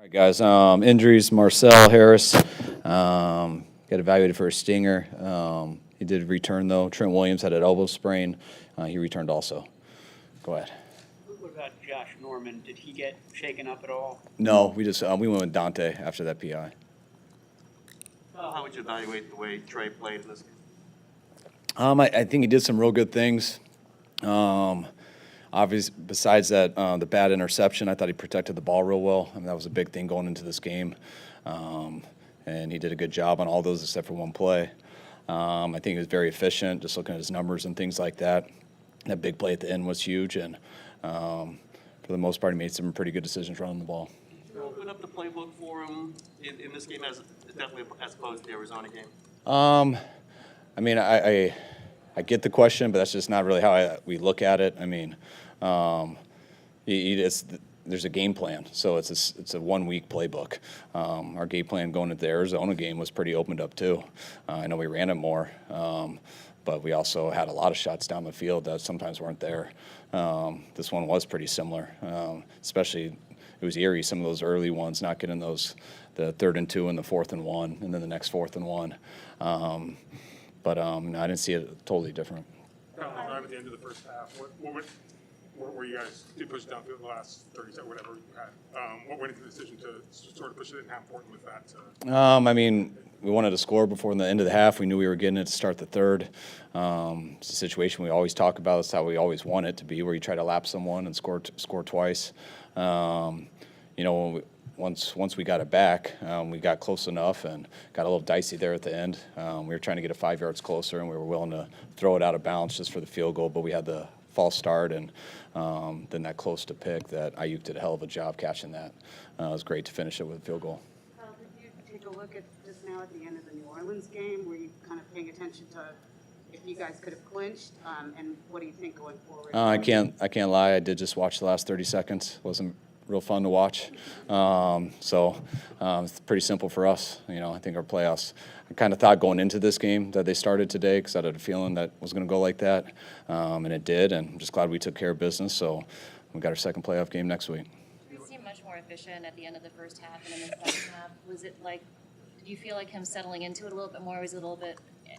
All right, guys. Injuries: Marcel Harris got evaluated for a stinger. He did return though. Trent Williams had an elbow sprain. He returned also. Go ahead. What about Josh Norman? Did he get shaken up at all? No, we went with Dante after that PI. How would you evaluate the way Trey played in this game? I think he did some real good things. Obviously, besides that, the bad interception, I thought he protected the ball real well. I mean, that was a big thing going into this game. And he did a good job on all those except for one play. I think he was very efficient, just looking at his numbers and things like that. That big play at the end was huge, and for the most part, he made some pretty good decisions running the ball. Open up the playbook for him in this game, as definitely as opposed to the Arizona game. I mean, I get the question, but that's just not really how we look at it. I mean, there's a game plan, so it's a 1 week playbook. Our game plan going into the Arizona game was pretty opened up too. I know we ran it more, but we also had a lot of shots down the field that sometimes weren't there. This one was pretty similar, especially it was eerie. Some of those early ones, not getting those, the 3rd and 2 and the 4th and 1, and then the next 4th and 1. But I didn't see it totally different. Right at the end of the first half, what were you guys did push down through the last 30 seconds, whatever you had? What went into the decision to sort of push it, and how important was that? I mean, we wanted to score before the end of the half. We knew we were getting it to start the third. It's a situation we always talk about. It's how we always want it to be, where you try to lap someone and score twice. Once we got it back, we got close enough and got a little dicey there at the end. We were trying to get it 5 yards closer, and we were willing to throw it out of bounds just for the field goal, but we had the false start and then that close to pick that Ayuk did a hell of a job catching that. It was great to finish it with a field goal. Did you take a look at just now at the end of the New Orleans game? Were you kind of paying attention to if you guys could have clinched, and what do you think going forward? I can't lie. I did just watch the last 30 seconds. Wasn't real fun to watch. It's pretty simple for us. I think our playoffs, I kind of thought going into this game that they started today because I had a feeling that it was going to go like that, and it did, and I'm just glad we took care of business. So we got our second playoff game next week. He seemed much more efficient at the end of the first half and in the second half. Was it like, did you feel like him settling into it a little bit more? Was it a little bit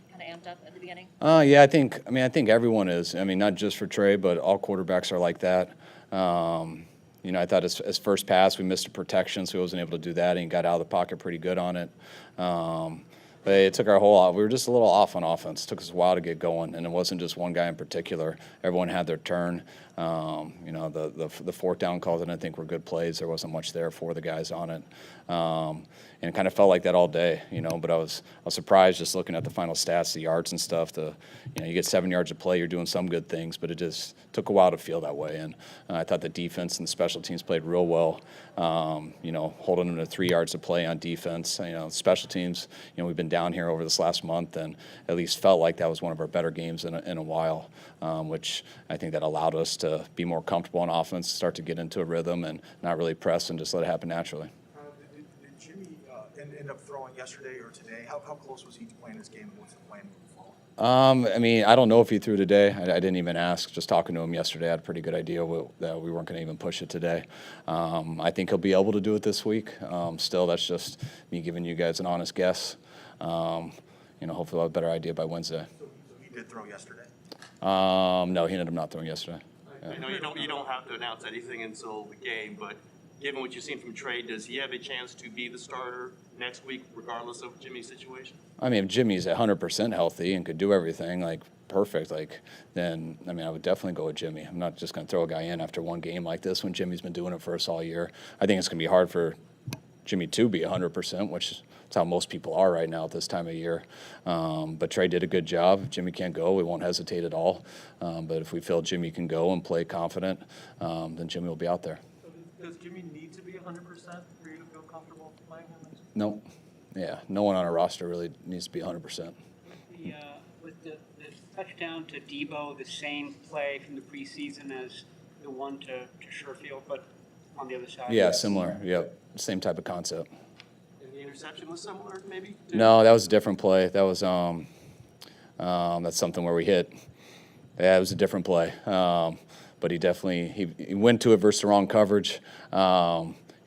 kind of amped up at the beginning? Yeah, I think everyone is. I mean, not just for Trey, but all quarterbacks are like that. I thought his first pass, we missed a protection, so he wasn't able to do that, and he got out of the pocket pretty good on it. But it took our whole – we were just a little off on offense. It took us a while to get going, and it wasn't just one guy in particular. Everyone had their turn. The fourth down calls, I didn't think were good plays. There wasn't much there for the guys on it. And it kind of felt like that all day, but I was surprised just looking at the final stats, the yards and stuff. You get 7 yards of play, you're doing some good things, but it just took a while to feel that way. And I thought the defense and the special teams played real well, holding them to 3 yards of play on defense. Special teams, we've been down here over this last month and at least felt like that was one of our better games in a while, which I think that allowed us to be more comfortable on offense, start to get into a rhythm and not really press and just let it happen naturally. Did Jimmy end up throwing yesterday or today? How close was he to playing this game, and what's the plan moving forward? I don't know if he threw today. I didn't even ask. Just talking to him yesterday, I had a pretty good idea that we weren't going to even push it today. I think he'll be able to do it this week. Still, that's just me giving you guys an honest guess. Hopefully we'll have a better idea by Wednesday. So he did throw yesterday? No, he ended up not throwing yesterday. I know you don't have to announce anything until the game, but given what you've seen from Trey, does he have a chance to be the starter next week, regardless of Jimmy's situation? If Jimmy's 100% healthy and could do everything, perfect, then, I would definitely go with Jimmy. I'm not just going to throw a guy in after one game like this when Jimmy's been doing it for us all year. I think it's going to be hard for Jimmy to be 100%, which is how most people are right now at this time of year. But Trey did a good job. If Jimmy can't go, we won't hesitate at all. But if we feel Jimmy can go and play confident, then Jimmy will be out there. So does Jimmy need to be 100% for you to feel comfortable playing him? No. Yeah, no one on our roster really needs to be 100%. With the touchdown to Debo, the same play from the preseason as the one to Sherfield, but on the other side? Yeah, similar. Yep, same type of concept. And the interception was similar, maybe? No, that was a different play. That was that's something where we hit. Yeah, it was a different play. But he definitely he went to it versus the wrong coverage.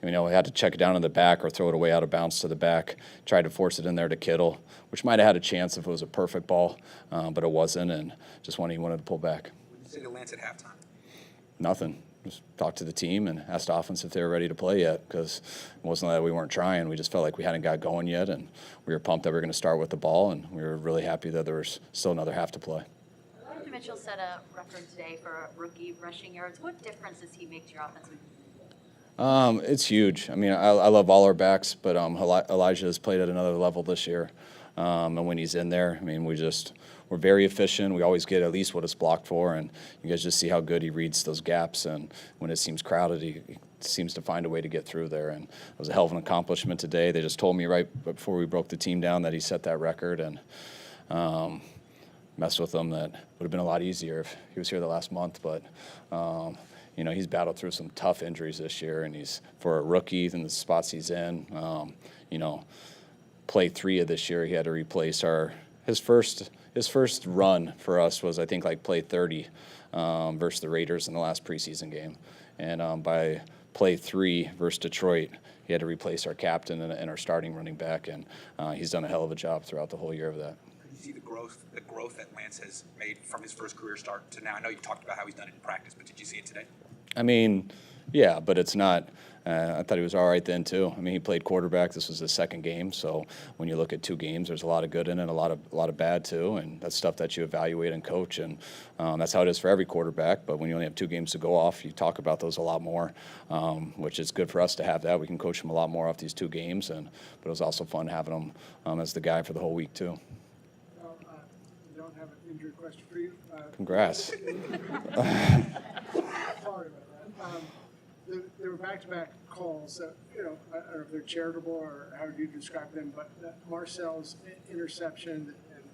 we had to check it down in the back or throw it away out of bounds to the back, tried to force it in there to Kittle, which might have had a chance if it was a perfect ball, but it wasn't, and just he wanted to pull back. What did you say to Lance at halftime? Nothing. Just talked to the team and asked offense if they were ready to play yet, because it wasn't that we weren't trying. We just felt like we hadn't got going yet, and we were pumped that we were going to start with the ball, and we were really happy that there was still another half to play. Mitchell set a record today for rookie rushing yards. What difference does he make to your offensive? It's huge. I mean, I love all our backs, but Elijah has played at another level this year. And when he's in there, I mean, we're very efficient. We always get at least what it's blocked for, and you guys just see how good he reads those gaps. And when it seems crowded, he seems to find a way to get through there. And it was a hell of an accomplishment today. They just told me right before we broke the team down that he set that record, and messed with him. That would have been a lot easier if he was here the last month, but he's battled through some tough injuries this year, and he's, for a rookie in the spots he's in, play 3 of this year, he had to replace his first run for us was, I think, like play 30 versus the Raiders in the last preseason game, and by play 3 versus Detroit, he had to replace our captain and our starting running back, and he's done a hell of a job throughout the whole year of that. Could you see the growth that Lance has made from his first career start to now? I know you talked about how he's done it in practice, but did you see it today? I mean, yeah, but it's not. I thought he was all right then too. I mean, he played quarterback. This was his second game, so when you look at 2 games, there's a lot of good in it, a lot of bad too, and that's stuff that you evaluate and coach, and that's how it is for every quarterback. But when you only have 2 games to go off, you talk about those a lot more, which is good for us to have that. We can coach him a lot more off these 2 games, but it was also fun having him as the guy for the whole week too. Well, I don't have an injury question for you. Congrats. Sorry about that. There were back-to-back calls that, I don't know if they're charitable or how do you describe them, but Marcel's interception and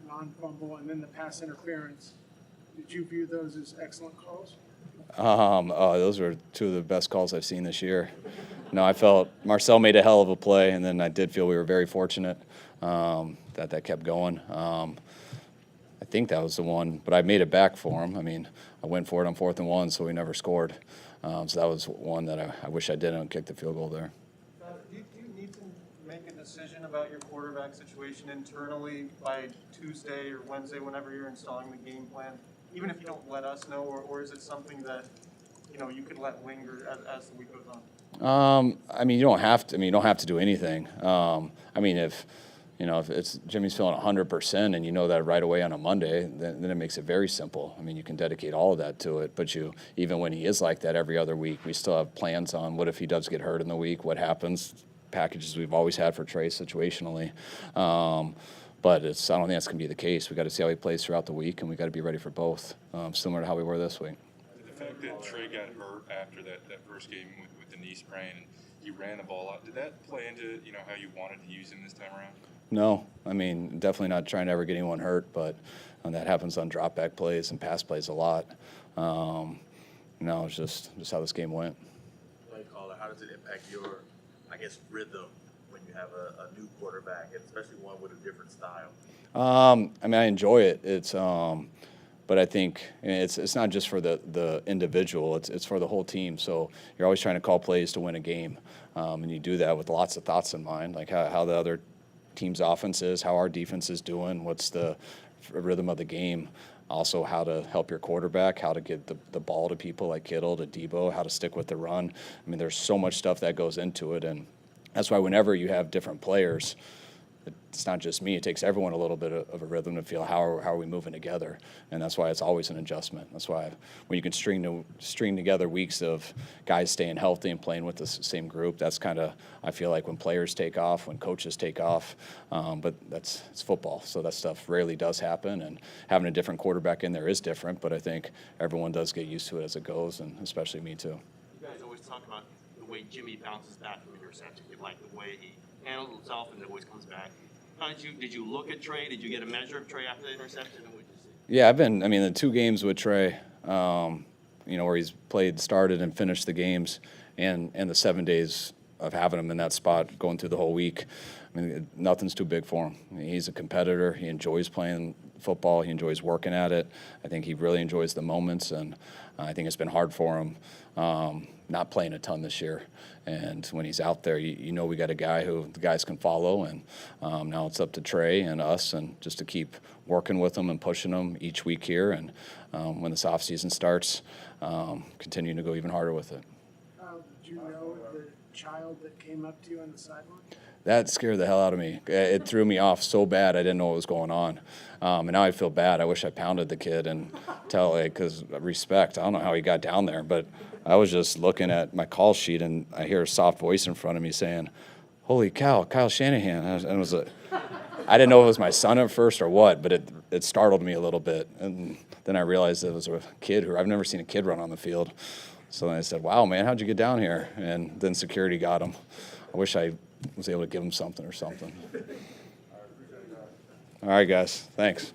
non-fumble and then the pass interference, did you view those as excellent calls? Those were 2 of the best calls I've seen this year. No, I felt Marcel made a hell of a play, and then I did feel we were very fortunate that kept going. I think that was the one, but I made it back for him. I mean, I went for it on 4th and 1, so we never scored. So that was one that I wish I didn't kick the field goal there. Do you need to make a decision about your quarterback situation internally by Tuesday or Wednesday, whenever you're installing the game plan, even if you don't let us know, or is it something that you could let linger as the week goes on? I mean, you don't have to. I mean, you don't have to do anything. I mean, if it's Jimmy's feeling 100% and you know that right away on a Monday, then it makes it very simple. I mean, you can dedicate all of that to it. But even when he is like that every other week, we still have plans on what if he does get hurt in the week, what happens, packages we've always had for Trey situationally. But I don't think that's going to be the case. We got to see how he plays throughout the week, and we got to be ready for both, similar to how we were this week. The fact that Trey got hurt after that first game with the knee sprain, and he ran the ball out, did that play into how you wanted to use him this time around? No, I mean, definitely not trying to ever get anyone hurt, but that happens on drop back plays and pass plays a lot. It's just how this game went. Play caller, how does it impact your, rhythm when you have a new quarterback, and especially one with a different style? I mean, I enjoy it. But I think it's not just for the individual; it's for the whole team. So you're always trying to call plays to win a game, and you do that with lots of thoughts in mind, like how the other team's offense is, how our defense is doing, what's the rhythm of the game. Also, how to help your quarterback, how to get the ball to people like Kittle, to Debo, how to stick with the run. I mean, there's so much stuff that goes into it, and that's why whenever you have different players, it's not just me. It takes everyone a little bit of a rhythm to feel how are we moving together, and that's why it's always an adjustment. That's why when you can string together weeks of guys staying healthy and playing with the same group, that's kind of, I feel like, when players take off, when coaches take off. But it's football, so that stuff rarely does happen. And having a different quarterback in there is different, but I think everyone does get used to it as it goes, and especially me too. You guys always talk about the way Jimmy bounces back from interception. You like the way he handles himself and it always comes back. How did you look at Trey? Did you get a measure of Trey after the interception? And what did you see? Yeah, the 2 games with Trey, where he's started and finished the games, and the 7 days of having him in that spot going through the whole week. I mean, nothing's too big for him. He's a competitor. He enjoys playing football. He enjoys working at it. I think he really enjoys the moments, and I think it's been hard for him not playing a ton this year. And when he's out there, you know we got a guy who the guys can follow, and now it's up to Trey and us, and just to keep working with him and pushing him each week here. And when this off season starts, continuing to go even harder with it. Did you know the child that came up to you on the sideline? That scared the hell out of me. It threw me off so bad I didn't know what was going on. And now I feel bad. I wish I pounded the kid and tell, like, because respect. I don't know how he got down there, but I was just looking at my call sheet and I hear a soft voice in front of me saying, "Holy cow, Kyle Shanahan!" I didn't know if it was my son at first or what, but it startled me a little bit. And then I realized it was a kid who I've never seen a kid run on the field. So then I said, "Wow, man, how'd you get down here?" And then security got him. I wish I was able to give him something or something. All right, guys. Thanks.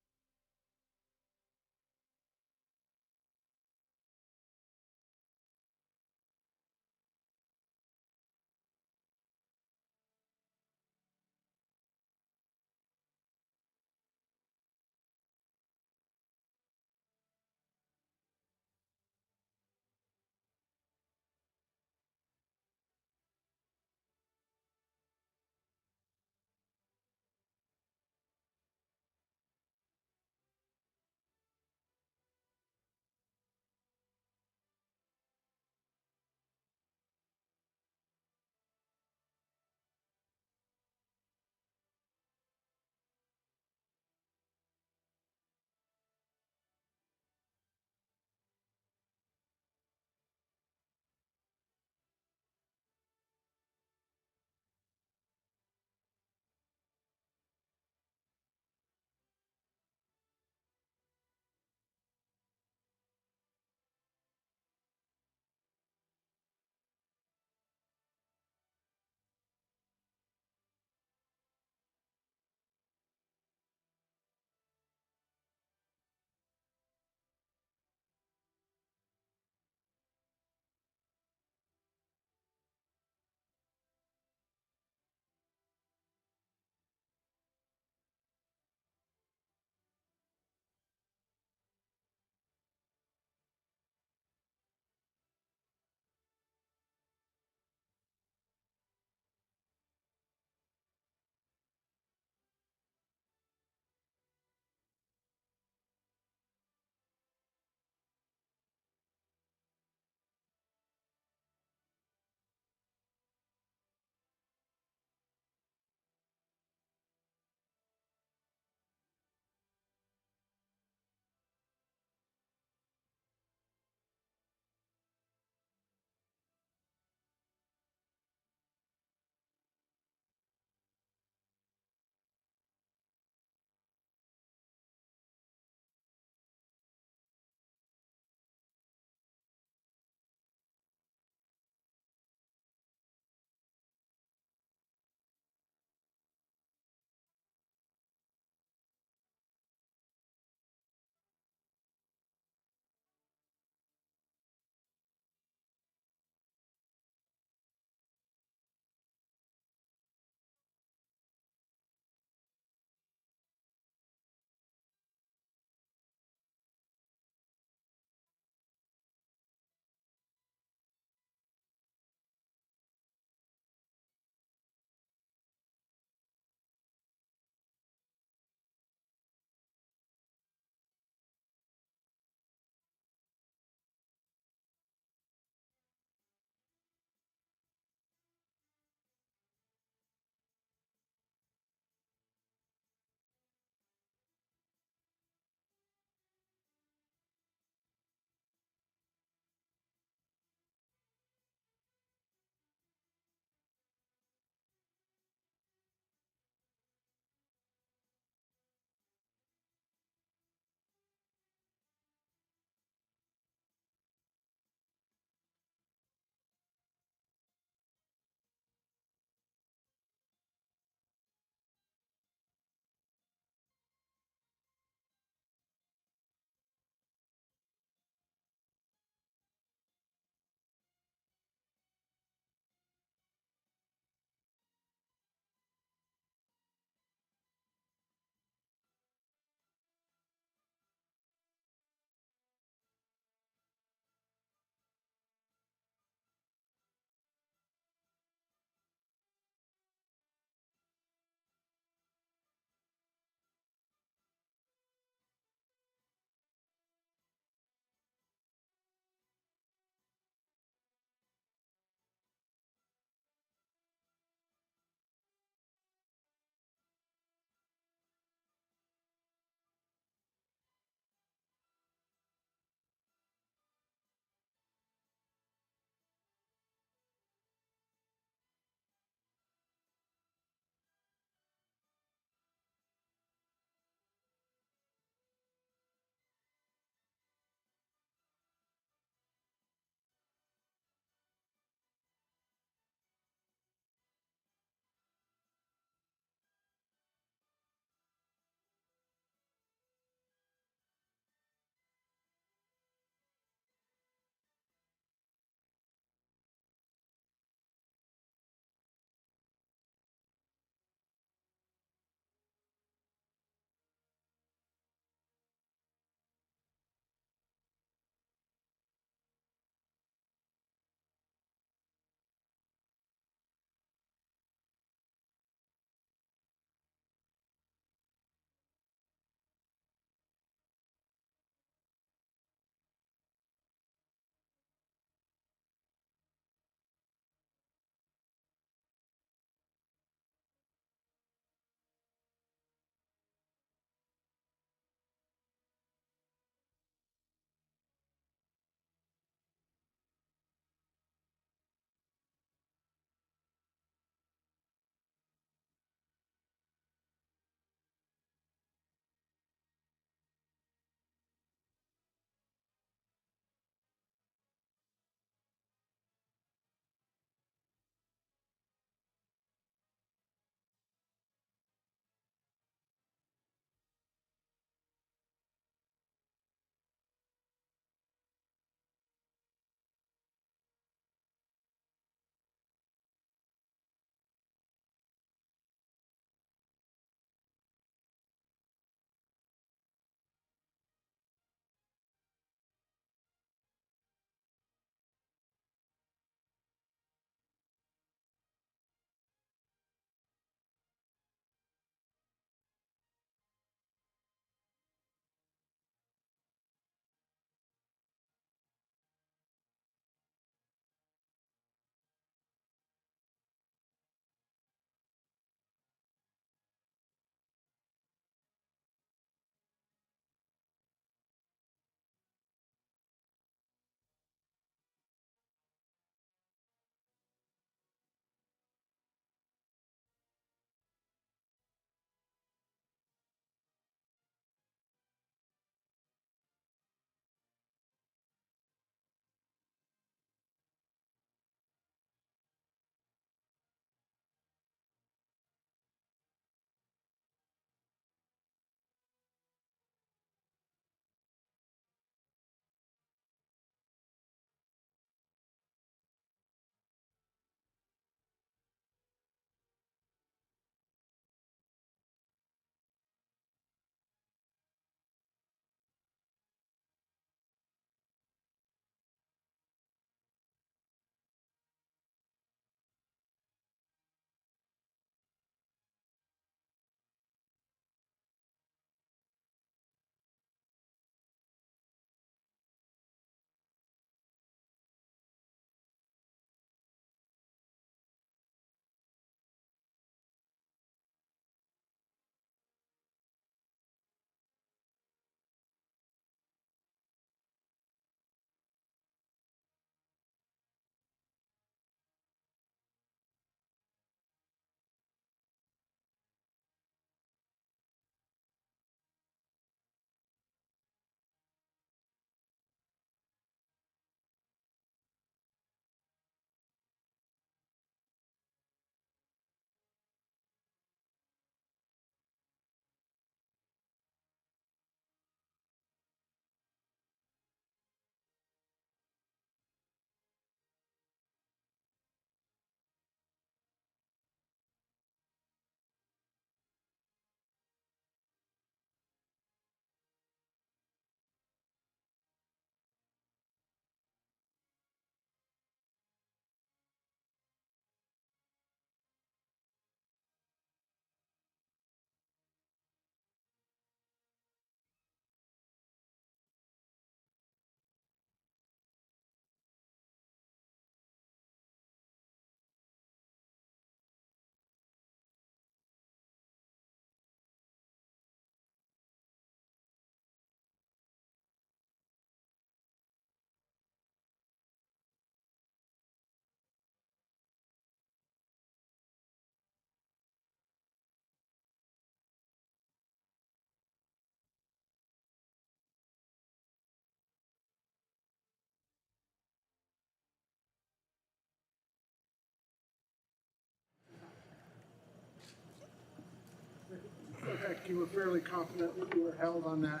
you were fairly confident that you were held on that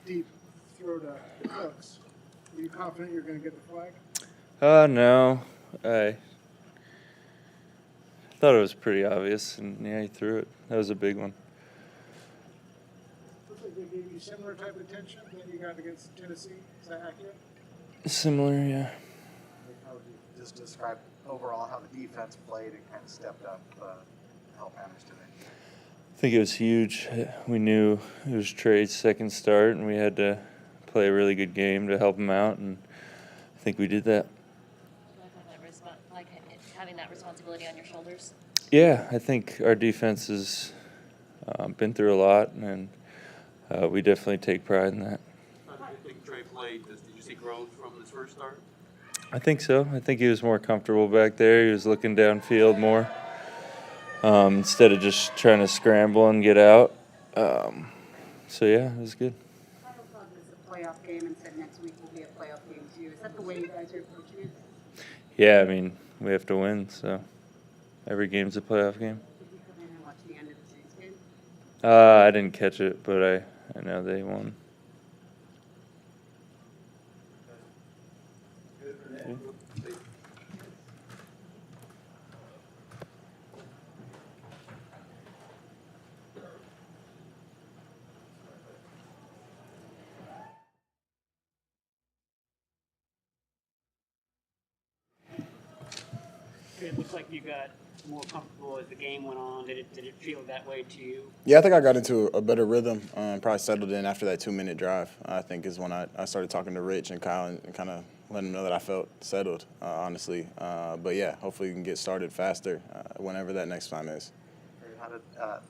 deep throw to Cooks. Were you confident you're going to get the flag? No. I thought it was pretty obvious, and yeah, he threw it. That was a big one. Looks like they gave you similar type of attention that you got against Tennessee. Is that accurate? Similar, yeah. How would you just describe overall how the defense played and kind of stepped up to help Hammers today? I think it was huge. We knew it was Trey's second start, and we had to play a really good game to help him out, and I think we did that. Like having that responsibility on your shoulders? Yeah, I think our defense has been through a lot, and we definitely take pride in that. How do you think Trey played? Did you see growth from his first start? I think so. I think he was more comfortable back there. He was looking downfield more instead of just trying to scramble and get out. So, yeah, it was good. Kyle called this a playoff game and said next week will be a playoff game too. Is that the way you guys are approaching it? Yeah, I mean, we have to win, so every game's a playoff game. Did you come in and watch the end of the Saints game? I didn't catch it, but I know they won. It looks like you got more comfortable as the game went on. Did it feel that way to you? Yeah, I think I got into a better rhythm. Probably settled in after that 2-minute drive. I think is when I started talking to Rich and Kyle and kind of letting them know that I felt settled, honestly. But yeah, hopefully we can get started faster whenever that next time is. How did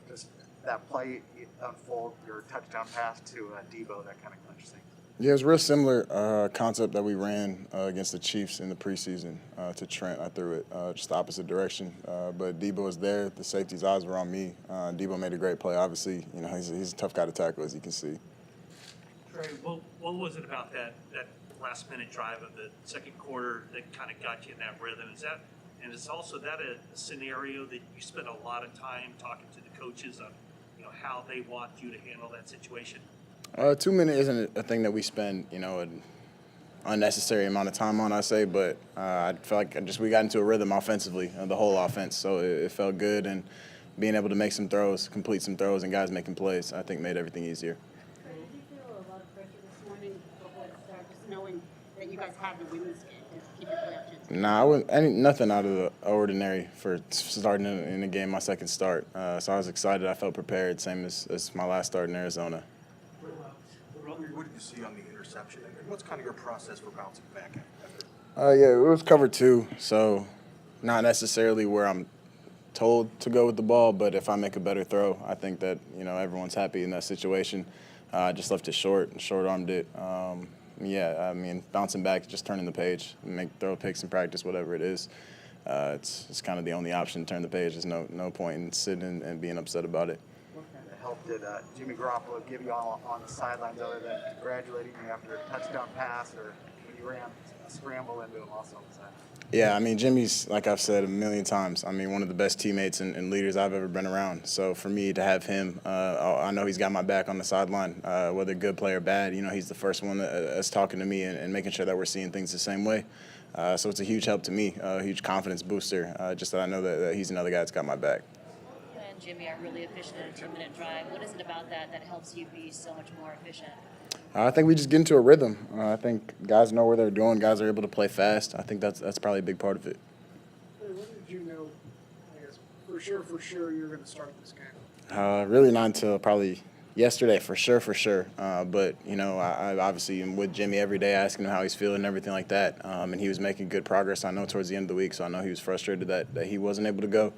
just that play unfold, your touchdown pass to Debo, that kind of clinched things? Yeah, it was a real similar concept that we ran against the Chiefs in the preseason to Trent. I threw it just the opposite direction. But Debo was there. The safety's eyes were on me. Debo made a great play. Obviously, you know, he's a tough guy to tackle, as you can see. Trey, what was it about that last-minute drive of the second quarter that kind of got you in that rhythm? And is also that a scenario that you spend a lot of time talking to the coaches on, you know, how they want you to handle that situation? 2 minutes isn't a thing that we spend, you know, an unnecessary amount of time on, I say, but I felt like we got into a rhythm offensively, the whole offense, so it felt good, and being able to make some throws, complete some throws, and guys making plays, I think made everything easier. Did you feel a lot of pressure this morning before the start, just knowing that you guys had to win this game to keep your playoff chances? Nah, nothing out of the ordinary for starting in the game, my second start, so I was excited. I felt prepared, same as my last start in Arizona. What did you see on the interception? And what's kind of your process for bouncing back after? Yeah, it was cover 2, so not necessarily where I'm told to go with the ball, but if I make a better throw, I think that, you know, everyone's happy in that situation. I just left it short-armed it. Yeah, I mean, bouncing back, just turning the page, throw picks in practice, whatever it is. It's kind of the only option, turn the page. There's no point in sitting and being upset about it. Help did Jimmy Garoppolo give you all on the sidelines other than congratulating you after a touchdown pass, or when you ran a scramble into him also on the side? Yeah, I mean, Jimmy's, like I've said a million times, I mean, one of the best teammates and leaders I've ever been around. So for me to have him, I know he's got my back on the sideline, whether good play or bad. You know, he's the first one that's talking to me and making sure that we're seeing things the same way. So it's a huge help to me, a huge confidence booster, just that I know that he's another guy that's got my back. And Jimmy are really efficient in a 2-minute drive. What is it about that helps you be so much more efficient? I think we just get into a rhythm. I think guys know where they're doing. Guys are able to play fast. I think that's probably a big part of it. When did you know, I guess, for sure you're going to start this game? Really not until probably yesterday, for sure. But, you know, I obviously am with Jimmy every day, asking him how he's feeling and everything like that. And he was making good progress, I know, towards the end of the week. So I know he was frustrated that he wasn't able to go.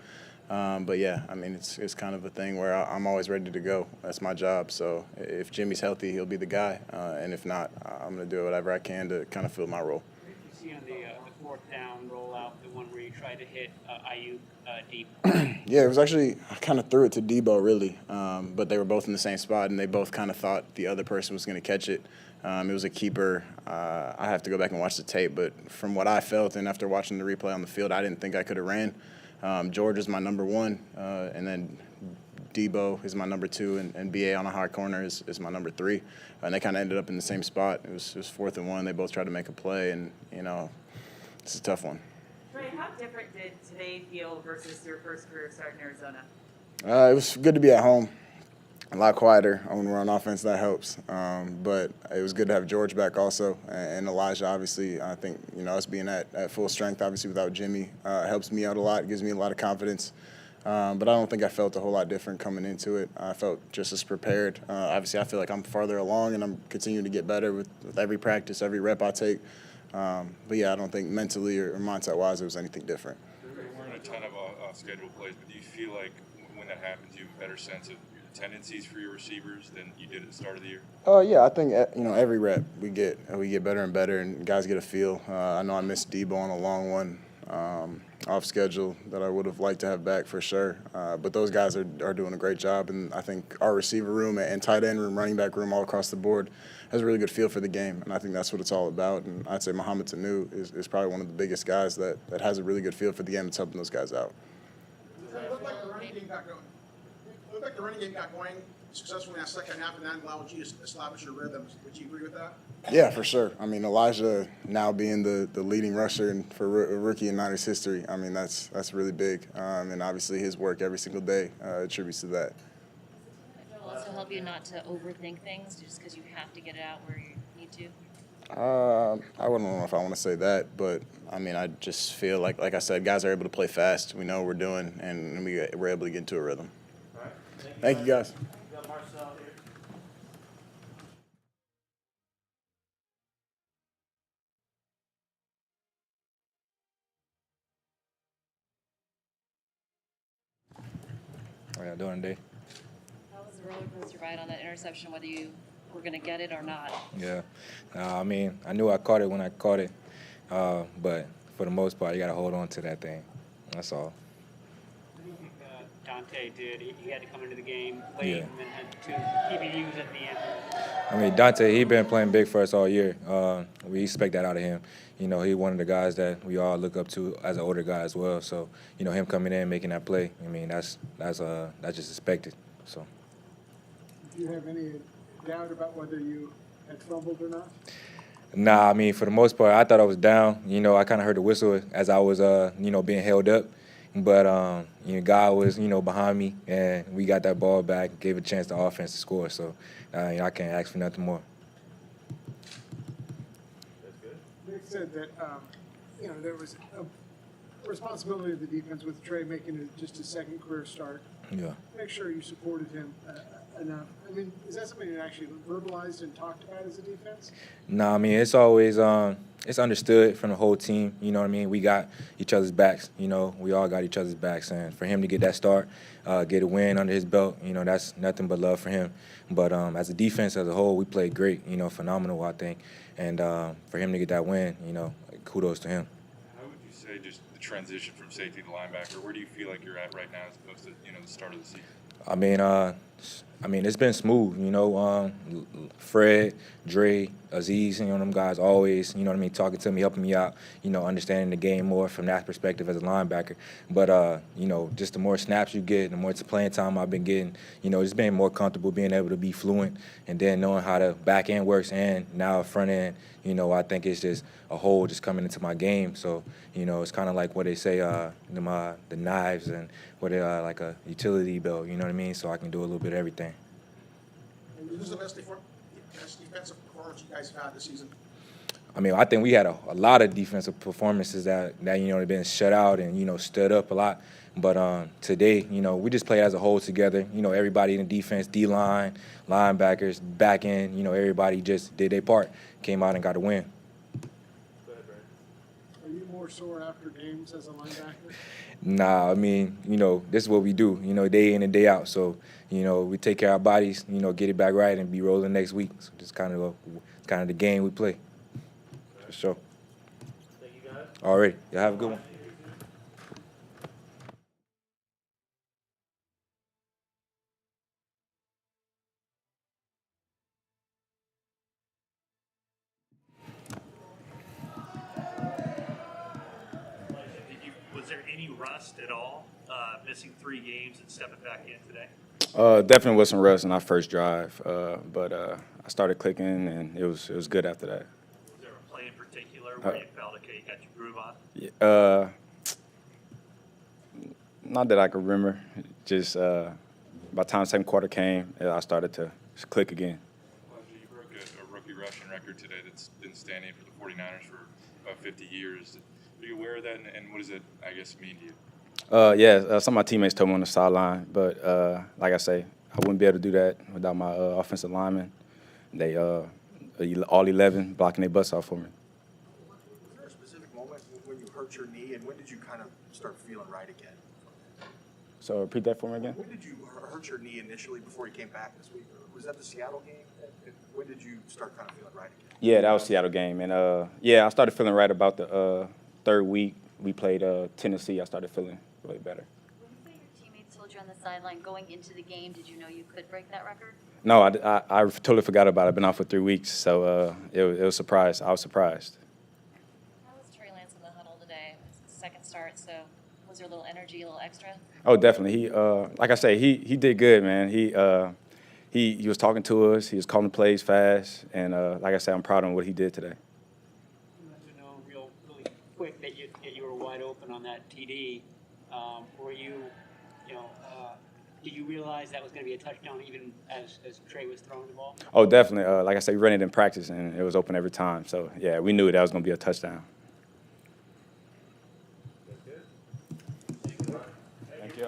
But, yeah, I mean, it's kind of a thing where I'm always ready to go. That's my job. So if Jimmy's healthy, he'll be the guy. And if not, I'm going to do whatever I can to kind of fill my role. You see on the fourth down rollout, the one where you tried to hit Ayuk deep. Yeah, it was actually – I kind of threw it to Debo, really. But they were both in the same spot, and they both kind of thought the other person was going to catch it. It was a keeper. I have to go back and watch the tape. But from what I felt and after watching the replay on the field, I didn't think I could have ran. George is my number one, and then Debo is my number 2, and BA on a high corner is my number 3. And they kind of ended up in the same spot. It was 4th and 1. They both tried to make a play, and, it's a tough one. Trey, how different did today feel versus your first career start in Arizona? It was good to be at home. A lot quieter when we're on offense. That helps. But it was good to have George back also, and Elijah. Obviously, I think us being at full strength, obviously without Jimmy, helps me out a lot. Gives me a lot of confidence. But I don't think I felt a whole lot different coming into it. I felt just as prepared. Obviously, I feel like I'm farther along, and I'm continuing to get better with every practice, every rep I take. But yeah, I don't think mentally or mindset-wise it was anything different. There weren't a ton of scheduled plays, but do you feel like when that happens, you have a better sense of tendencies for your receivers than you did at the start of the year? Yeah, I think every rep we get better and better, and guys get a feel. I know I missed Debo on a long one off schedule that I would have liked to have back for sure. But those guys are doing a great job, and I think our receiver room and tight end room, running back room, all across the board has a really good feel for the game, and I think that's what it's all about. And I'd say Mohamed Tanu is probably one of the biggest guys that has a really good feel for the game. That's helping those guys out. It looked like the running game got going. Successfully in that second half, and that allowed you to establish your rhythm. Would you agree with that? Yeah, for sure. I mean, Elijah now being the leading rusher for a rookie in Niners history, I mean, that's really big. And obviously his work every single day attributes to that. It'll also help you not to overthink things just because you have to get it out where you need to. I wouldn't know if I want to say that, but I mean, I just feel like I said, guys are able to play fast. We know what we're doing, and we're able to get into a rhythm. All right. Thank you, guys. We got Marcel here. How y'all doing today? How was the roller coaster ride on that interception, whether you were going to get it or not? Yeah. I mean, I knew I caught it when I caught it, but for the most part, you got to hold on to that thing. That's all. I think Dante did. He had to come into the game late Yeah. and then had 2 TBUs at the end. I mean, Dante, he been playing big for us all year. We expect that out of him. He's one of the guys that we all look up to as an older guy as well. So, him coming in, making that play, I mean, that's just expected. So. Do you have any doubt about whether you had fumbled or not? Nah, I mean, for the most part, I thought I was down. I kind of heard the whistle as I was, being held up. But, God was, behind me, and we got that ball back, gave a chance to offense to score. So, I can't ask for nothing more. Nick said that, there was a responsibility of the defense with Trey making it just his second career start. Yeah. Make sure you supported him enough. I mean, is that something you actually verbalized and talked about as a defense? No, I mean, it's always it's understood from the whole team. You know what I mean? We got each other's backs. We all got each other's backs. And for him to get that start, get a win under his belt, that's nothing but love for him. But as a defense as a whole, we played great, phenomenal, I think. And for him to get that win, kudos to him. How would you say just the transition from safety to linebacker? Where do you feel like you're at right now as opposed to, the start of the season? I mean, it's been smooth, Fred, Dre, Aziz, them guys always, talking to me, helping me out, understanding the game more from that perspective as a linebacker. But, just the more snaps you get, the more playing time I've been getting, just being more comfortable, being able to be fluent, and then knowing how the back end works and now front end, I think it's just a whole just coming into my game. So, it's kind of like what they say, the knives and what they like a utility belt, you know what I mean? So I can do a little bit of everything. And who's the best defensive performance you guys have had this season? I mean, I think we had a lot of defensive performances that have been shut out and, stood up a lot. But today, we just played as a whole together. Everybody in the defense, D-line, linebackers, back end, everybody just did their part, came out and got a win. Are you more sore after games as a linebacker? Nah, I mean, this is what we do, day in and day out. So, we take care of our bodies, get it back right and be rolling next week. So just kind of the game we play. For sure. Thank you, guys. All right. Y'all have a good one. Was there any rust at all missing 3 games and stepping back in today? Definitely wasn't rust in our first drive, but I started clicking and it was good after that. Was there a play in particular where you felt, okay, you got your groove on? Not that I can remember. Just by the time second quarter came, I started to click again. Well, you broke a rookie rushing record today that's been standing for the 49ers for about 50 years. Are you aware of that, and what does it, I guess, mean to you? Some of my teammates told me on the sideline, but like I say, I wouldn't be able to do that without my offensive linemen. They all 11 blocking their butts off for me. Was there a specific moment when you hurt your knee, and when did you kind of start feeling right again? So repeat that for me again. When did you hurt your knee initially before you came back this week? Was that the Seattle game? And when did you start kind of feeling right again? Yeah, that was Seattle game, and I started feeling right about the third week. We played Tennessee. I started feeling way better. When you say your teammates told you on the sideline going into the game, did you know you could break that record? No, I totally forgot about it. I've been out for 3 weeks, so it was a surprise. I was surprised. How was Trey Lance in the huddle today? It was his second start, so was there a little energy, a little extra? Oh, definitely. He, like I say, he did good, man. He was talking to us. He was calling plays fast, and like I said, I'm proud of what he did today. You had to know really quick that you were wide open on that TD. Were did you realize that was going to be a touchdown even as Trey was throwing the ball? Oh, definitely. Like I said, we ran it in practice, and it was open every time. So, yeah, we knew that was going to be a touchdown. Thank you.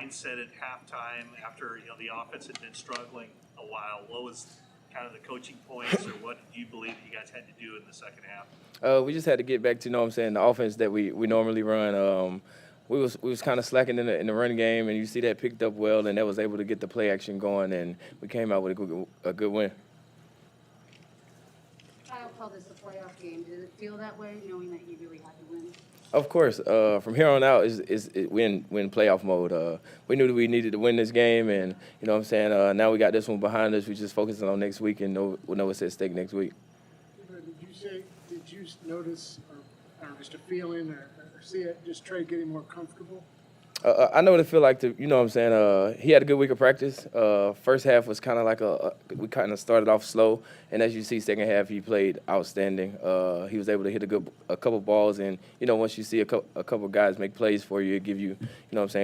mindset at halftime after, the offense had been struggling a while? What was kind of the coaching points, or what do you believe that you guys had to do in the second half? We just had to get back to, the offense that we normally run. We was kind of slacking in the run game, and you see that picked up well, and that was able to get the play action going, and we came out with a good win. Kyle called this a playoff game. Did it feel that way, knowing that you really had to win? Of course, from here on out we're in playoff mode. We knew that we needed to win this game, and now we got this one behind us. We just focusing on next week and know what's at stake next week. Did you notice, or just a feeling, or see it, just Trey getting more comfortable? I know what it feel like to, he had a good week of practice. First half was kind of like we kind of started off slow, and as you see, second half he played outstanding. He was able to hit a couple balls, and once you see a couple guys make plays for you, it give you,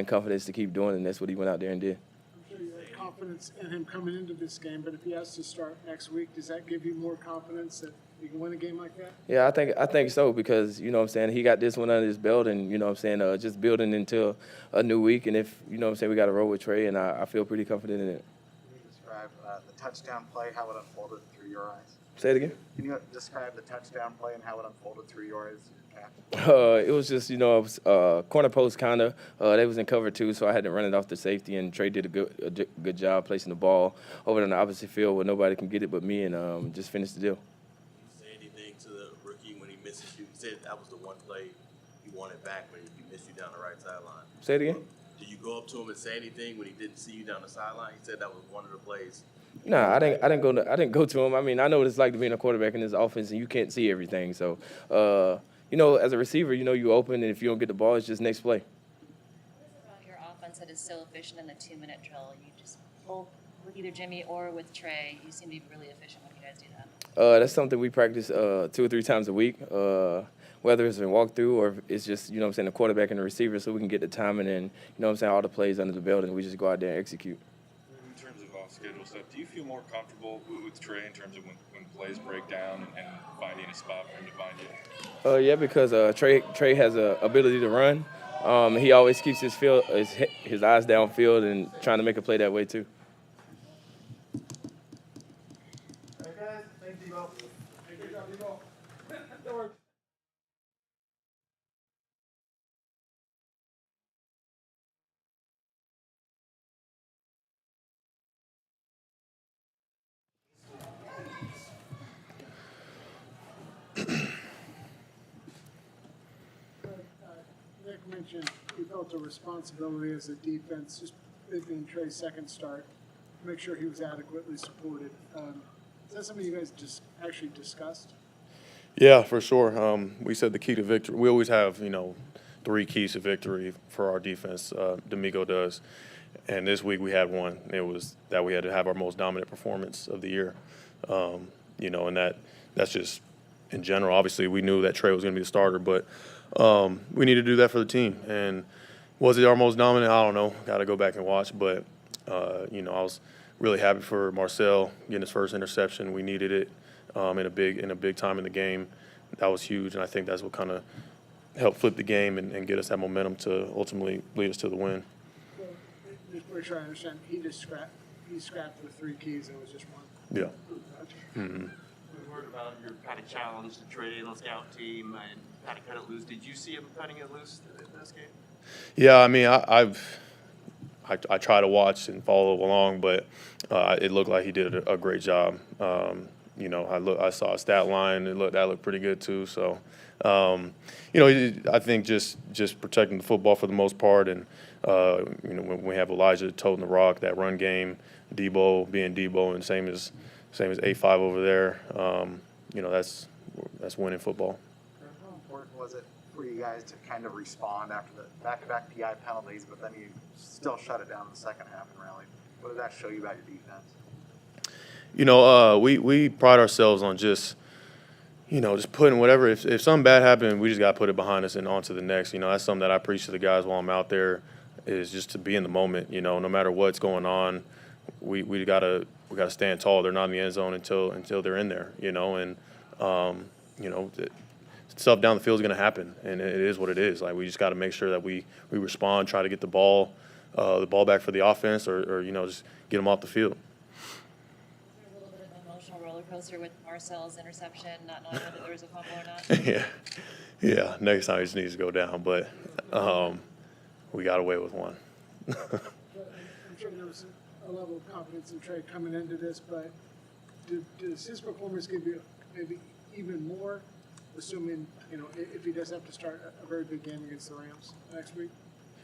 confidence to keep doing, and that's what he went out there and did. I'm sure you had confidence in him coming into this game, but if he has to start next week, does that give you more confidence that you can win a game like that? Yeah, I think so, because he got this one under his belt, and just building into a new week, and if we got to roll with Trey, and I feel pretty confident in it. Can you describe the touchdown play, how it unfolded through your eyes? Say it again. Can you describe the touchdown play and how it unfolded through your eyes? It was just corner post kind of. They was in cover too, so I had to run it off the safety, and Trey did a good job placing the ball over on the opposite field where nobody can get it but me, and just finished the deal. To the rookie when he misses you? He said that was the one play he wanted back when he missed you down the right sideline. Say it again? Did you go up to him and say anything when he didn't see you down the sideline? He said that was one of the plays. No, I didn't go to him. I mean, I know what it's like to be a quarterback in this offense, and you can't see everything. So, as a receiver, you open, and if you don't get the ball, it's just next play. What is it about your offense that is so efficient in the 2-minute drill? You just both with either Jimmy or with Trey, you seem to be really efficient when you guys do that. That's something we practice 2 or 3 times a week, whether it's in walkthrough or it's just, the quarterback and the receiver, so we can get the timing and, all the plays under the belt, and we just go out there and execute. In terms of off-schedule stuff, do you feel more comfortable with Trey in terms of when plays break down and finding a spot for him to find you? Yeah, because Trey has a ability to run. He always keeps his eyes downfield and trying to make a play that way too. Nick mentioned you felt a responsibility as a defense, just being Trey's second start, to make sure he was adequately supported. Is that something you guys just actually discussed? Yeah, for sure. We said the key to victory. We always have, 3 keys to victory for our defense. D'Amico does, and this week we had one. It was that we had to have our most dominant performance of the year. And that's just in general. Obviously, we knew that Trey was going to be the starter, but we need to do that for the team. And was it our most dominant? I don't know. Got to go back and watch. But I was really happy for Marcel getting his first interception. We needed it in a big time in the game. That was huge, and I think that's what kind of helped flip the game and get us that momentum to ultimately lead us to the win. So, just make sure I understand. He scrapped the 3 keys. It was just one. Yeah. We heard about your kind of challenge to Trey and the scout team and kind of cut it loose. Did you see him cutting it loose in this game? Yeah, I mean, I try to watch and follow along, but it looked like he did a great job. I saw a stat line. That looked pretty good too. So, I think just protecting the football for the most part, and when we have Elijah toting the rock, that run game, Debo being Debo, and same as A5 over there. That's winning football. How important was it for you guys to kind of respond after the back-to-back PI penalties, but then you still shut it down in the second half and rallied? What did that show you about your defense? We pride ourselves on just putting whatever. If something bad happened, we just got to put it behind us and on to the next. That's something that I preach to the guys while I'm out there, is just to be in the moment. No matter what's going on, we gotta stand tall. They're not in the end zone until they're in there. Stuff down the field is going to happen, and it is what it is. Like, we just got to make sure that we respond, try to get the ball the ball back for the offense or just get them off the field. A little bit of an emotional roller coaster with Marcel's interception, not knowing whether there was a fumble or not. Yeah. Next time he just needs to go down, but we got away with one. I'm sure there was a level of confidence in Trey coming into this, but does his performance give you maybe even more, assuming, if he does have to start a very big game against the Rams next week?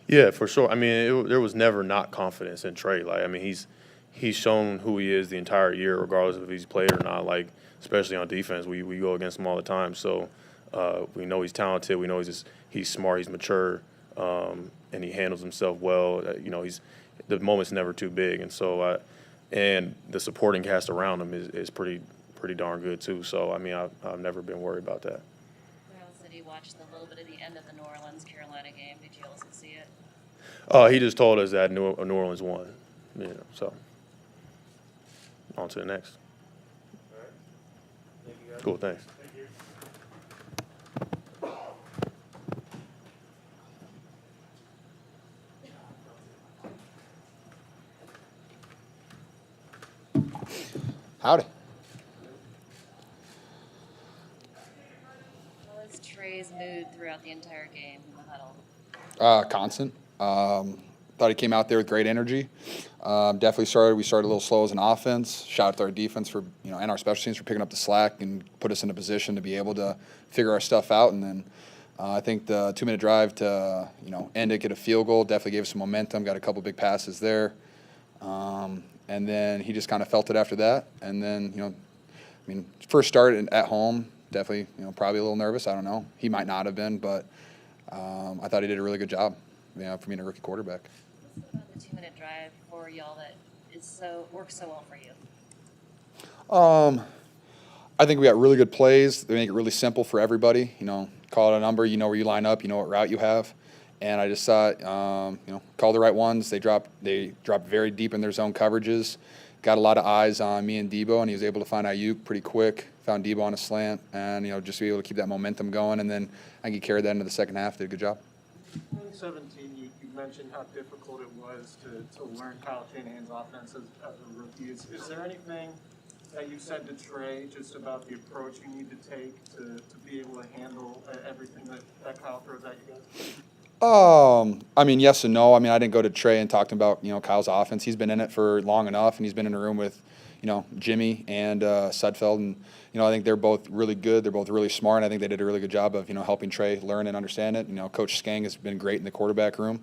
Yeah, for sure. I mean, there was never not confidence in Trey. Like, I mean, he's shown who he is the entire year, regardless of if he's played or not. Like, especially on defense, we go against him all the time. So we know he's talented. We know he's smart. He's mature, and he handles himself well. The moment's never too big, and so and the supporting cast around him is pretty darn good too. So I mean, I've never been worried about that. Kyle said he watched a little bit of the end of the New Orleans-Carolina game. Did you also see it? He just told us that New Orleans won. So on to the next. Cool, thanks. Howdy. What was Trey's mood throughout the entire game in the huddle? Constant. Thought he came out there with great energy. We started a little slow as an offense. Shout out to our defense for, and our special teams for picking up the slack and put us in a position to be able to figure our stuff out. And then I think the 2-minute drive to, end it, get a field goal, definitely gave us some momentum. Got a couple big passes there. And then he just kind of felt it after that. And then, first start at home, definitely, probably a little nervous. I don't know. He might not have been, but I thought he did a really good job, for being a rookie quarterback. What's about the 2-minute drive for y'all that works so well for you? I think we got really good plays. They make it really simple for everybody. Call it a number. You know where you line up. You know what route you have. And I just thought, call the right ones. They dropped very deep in their zone coverages. Got a lot of eyes on me and Debo, and he was able to find Ayuk pretty quick. Found Debo on a slant, and just be able to keep that momentum going. And then I think he carried that into the second half. Did a good job. 2017, you mentioned how difficult it was to learn Kyle Shanahan's offense as a rookie. Is there anything that you said to Trey just about the approach you need to take to be able to handle everything that Kyle throws at you guys? Yes and no. I didn't go to Trey and talk to him about, Kyle's offense. He's been in it for long enough, and he's been in a room with, Jimmy and Sudfeld. And, I think they're both really good. They're both really smart. And I think they did a really good job of, helping Trey learn and understand it. Coach Skang has been great in the quarterback room.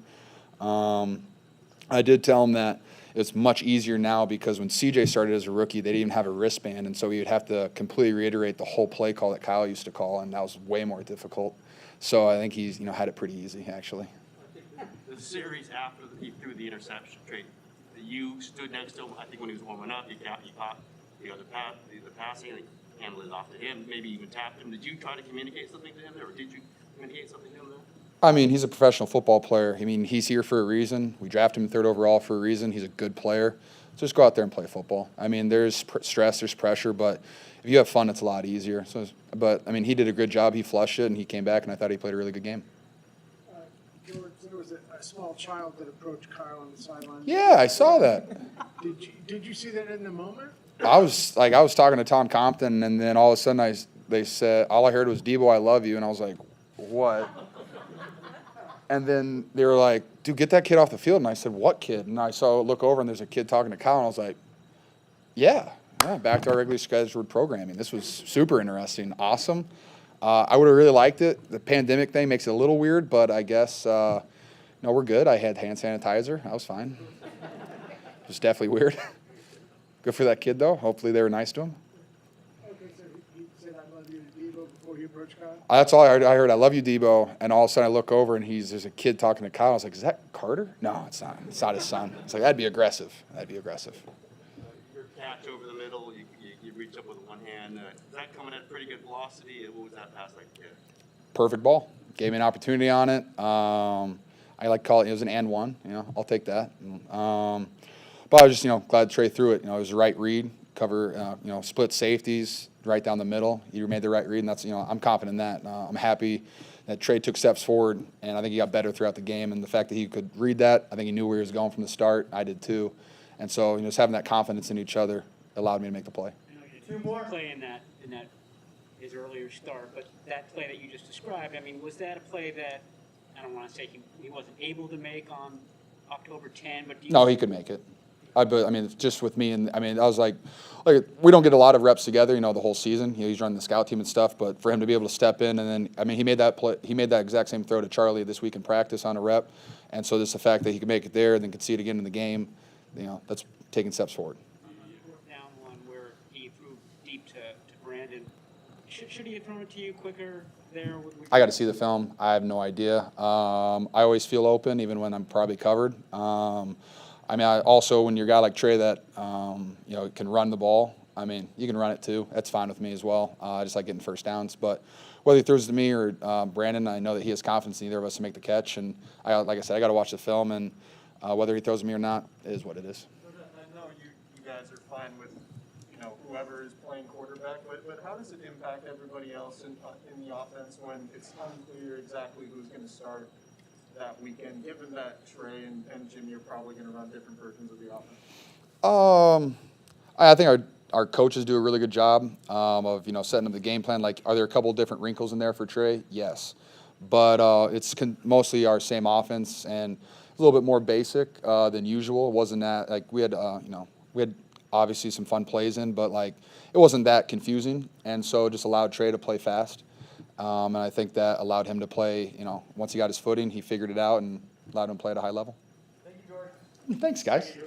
I did tell him that it's much easier now because when CJ started as a rookie, they didn't even have a wristband. And so he would have to completely reiterate the whole play call that Kyle used to call, and that was way more difficult. So I think he's, had it pretty easy, actually. The series after he threw the interception, Trey, you stood next to him. I think when he was warming up, you caught the passing, and handled it off to him, maybe even tapped him. Did you try to communicate something to him there, or did you communicate something to him there? He's a professional football player. He's here for a reason. We drafted him 3rd overall for a reason. He's a good player. So just go out there and play football. There's stress, there's pressure, but if you have fun, it's a lot easier. But he did a good job. He flushed it, and he came back, and I thought he played a really good game. George, there was a small child that approached Kyle on the sideline. Yeah, I saw that. Did you see that in the moment? I was talking to Tom Compton, and then all of a sudden they said, all I heard was, "Debo, I love you," and I was like, "What?" And then they were like, "Dude, get that kid off the field." And I said, "What kid?" And I look over, and there's a kid talking to Kyle, and I was like, yeah, back to our regularly scheduled programming. This was super interesting, awesome. I would have really liked it. The pandemic thing makes it a little weird, but I guess, we're good. I had hand sanitizer. I was fine. It was definitely weird. Good for that kid, though. Hopefully they were nice to him. Okay, so he said, "I love you" to Debo before he approached Kyle? That's all I heard. I heard, "I love you, Debo." And all of a sudden I look over, and there's a kid talking to Kyle. I was like, "Is that Carter?" No, it's not. It's not his son. It's like, that'd be aggressive. Your catch over the middle, you reach up with one hand. Is that coming at pretty good velocity? What was that pass like? Yeah. Perfect ball. Gave me an opportunity on it. I like to call it was an and one. I'll take that. But I was just glad Trey threw it. It was the right read, cover, split safeties, right down the middle. You made the right read, and that's, I'm confident in that. I'm happy that Trey took steps forward, and I think he got better throughout the game. And the fact that he could read that, I think he knew where he was going from the start. I did too. And so, just having that confidence in each other allowed me to make the play. Two more play in that his earlier start, but that play that you just described, I mean, was that a play that, I don't want to say he wasn't able to make on October 10, but do you? No, he could make it. I mean, just with me, and I mean, I was like, we don't get a lot of reps together, the whole season. He's running the scout team and stuff, but for him to be able to step in, and then, I mean, he made that exact same throw to Charlie this week in practice on a rep, and so just the fact that he could make it there, and then could see it again in the game, that's taking steps forward. Down one where he threw deep to Brandon. Should he have thrown it to you quicker there? I got to see the film. I have no idea. I always feel open, even when I'm probably covered. I mean, also when you're a guy like Trey that can run the ball. I mean, you can run it too. That's fine with me as well. I just like getting first downs. But whether he throws it to me or Brandon, I know that he has confidence in either of us to make the catch. And like I said, I got to watch the film, and whether he throws it to me or not is what it is. I know you guys are fine with whoever is playing quarterback, but how does it impact everybody else in the offense when it's unclear exactly who's going to start that weekend, given that Trey and Jimmy are probably going to run different versions of the offense? I think our coaches do a really good job of setting up the game plan. Like, are there a couple different wrinkles in there for Trey? Yes, but it's mostly our same offense and a little bit more basic than usual. It wasn't that like we had obviously some fun plays in, but it wasn't that confusing, and so it just allowed Trey to play fast. And I think that allowed him to play, once he got his footing, he figured it out and allowed him to play at a high level. Thank you, George. Thanks, guys.